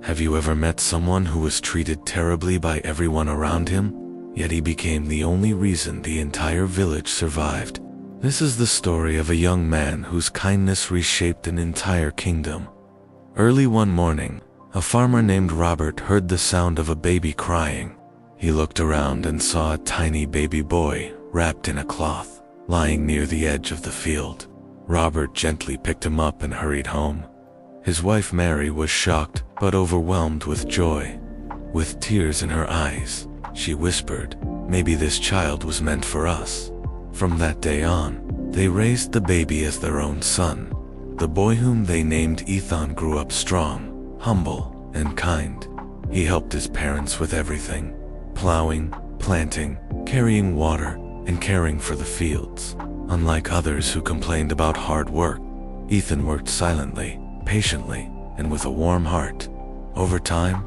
Have you ever met someone who was treated terribly by everyone around him, yet he became the only reason the entire village survived? This is the story of a young man whose kindness reshaped an entire kingdom. Early one morning, a farmer named Robert heard the sound of a baby crying. He looked around and saw a tiny baby boy, wrapped in a cloth, lying near the edge of the field. Robert gently picked him up and hurried home. His wife Mary was shocked but overwhelmed with joy. With tears in her eyes, she whispered, "Maybe this child was meant for us." From that day on, they raised the baby as their own son. The boy whom they named Ethan grew up strong, humble, and kind. He helped his parents with everything: plowing, planting, carrying water, and caring for the fields. Unlike others who complained about hard work, Ethan worked silently, patiently, and with a warm heart. Over time,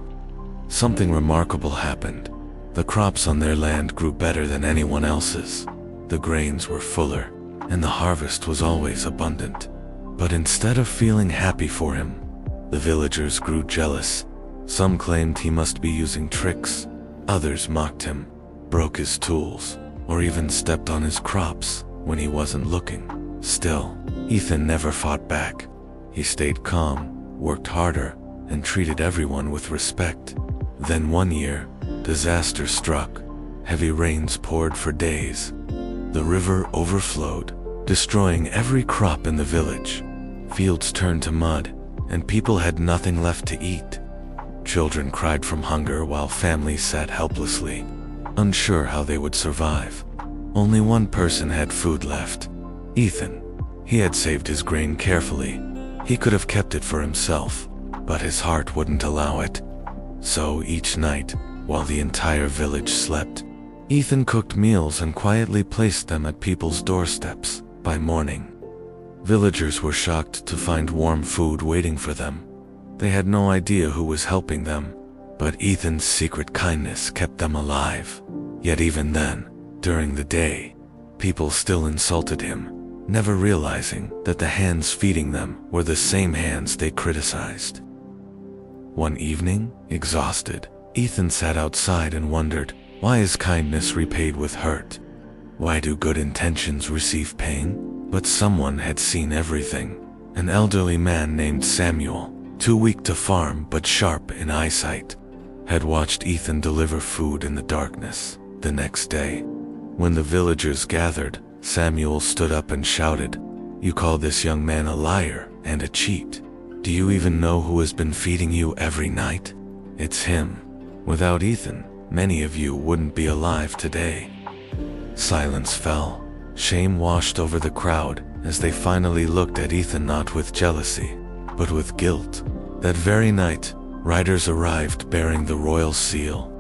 something remarkable happened. The crops on their land grew better than anyone else's. The grains were fuller, and the harvest was always abundant. But instead of feeling happy for him, the villagers grew jealous. Some claimed he must be using tricks. Others mocked him, broke his tools, or even stepped on his crops when he wasn't looking. Still, Ethan never fought back. He stayed calm, worked harder, and treated everyone with respect. Then one year, disaster struck. Heavy rains poured for days. The river overflowed, destroying every crop in the village. Fields turned to mud, and people had nothing left to eat. Children cried from hunger while families sat helplessly, unsure how they would survive. Only one person had food left: Ethan. He had saved his grain carefully. He could have kept it for himself, but his heart wouldn't allow it. So each night, while the entire village slept, Ethan cooked meals and quietly placed them at people's doorsteps. By morning, villagers were shocked to find warm food waiting for them. They had no idea who was helping them, but Ethan's secret kindness kept them alive. Yet even then, during the day, people still insulted him, never realizing that the hands feeding them were the same hands they criticized. One evening, exhausted, Ethan sat outside and wondered, why is kindness repaid with hurt? Why do good intentions receive pain? But someone had seen everything. An elderly man named Samuel, too weak to farm but sharp in eyesight, had watched Ethan deliver food in the darkness. The next day, when the villagers gathered, Samuel stood up and shouted, "You call this young man a liar and a cheat. Do you even know who has been feeding you every night? It's him. Without Ethan, many of you wouldn't be alive today." Silence fell. Shame washed over the crowd as they finally looked at Ethan, not with jealousy, but with guilt. That very night, riders arrived bearing the royal seal.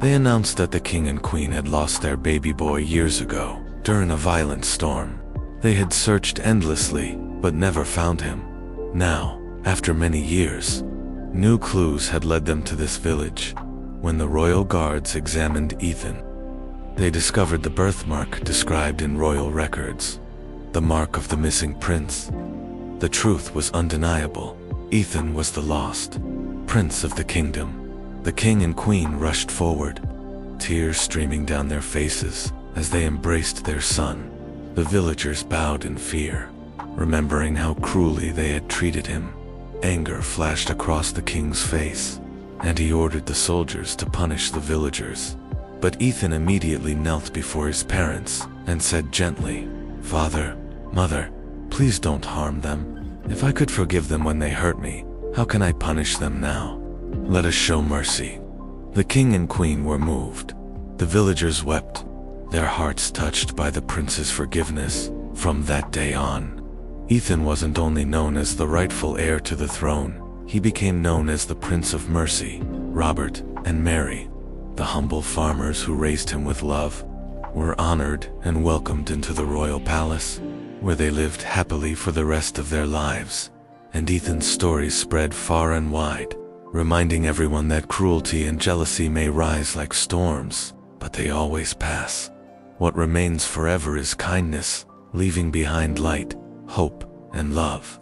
They announced that the king and queen had lost their baby boy years ago, during a violent storm. They had searched endlessly, but never found him. Now, after many years, new clues had led them to this village. When the royal guards examined Ethan, they discovered the birthmark described in royal records, the mark of the missing prince. The truth was undeniable. Ethan was the lost prince of the kingdom. The king and queen rushed forward, tears streaming down their faces as they embraced their son. The villagers bowed in fear, remembering how cruelly they had treated him. Anger flashed across the king's face, and he ordered the soldiers to punish the villagers. But Ethan immediately knelt before his parents and said gently, "Father, Mother, please don't harm them. If I could forgive them when they hurt me, how can I punish them now? Let us show mercy." The king and queen were moved. The villagers wept, their hearts touched by the prince's forgiveness. From that day on, Ethan wasn't only known as the rightful heir to the throne, he became known as the Prince of Mercy. Robert and Mary, the humble farmers who raised him with love, were honored and welcomed into the royal palace, where they lived happily for the rest of their lives. And Ethan's story spread far and wide, reminding everyone that cruelty and jealousy may rise like storms, but they always pass. What remains forever is kindness, leaving behind light, hope, and love.